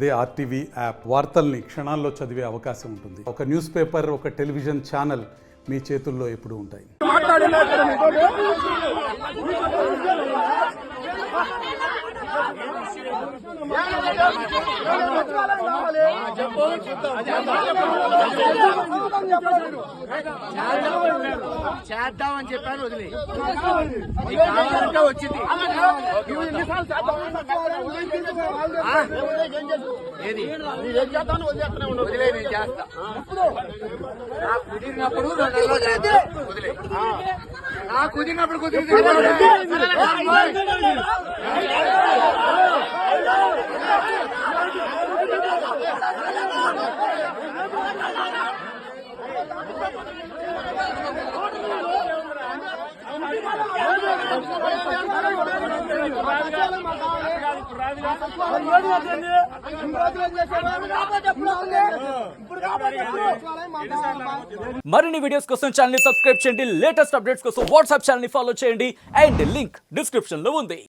అదే RTV app వార్తల్ని క్షణాల్లో చదివే అవకాశం ఉంటుంది. ఒక న్యూస్ పేపర్, ఒక టెలివిజన్ ఛానల్ మీ చేతుల్లో ఎప్పుడూ ఉంటాయి. చేద్దామని చెప్పాను, వదిలే వచ్చింది. వదిలే నేను చేస్తా. కుదిరినప్పుడు వదిలే, కుదిరినప్పుడు మరిన్ని వీడియోస్ కోసం ఛానల్ ని సబ్స్క్రైబ్ చేయండి. లేటెస్ట్ అప్డేట్స్ కోసం వాట్సాప్ ఛానల్ ని ఫాలో చేయండి. అండ్ లింక్ డిస్క్రిప్షన్ లో ఉంది.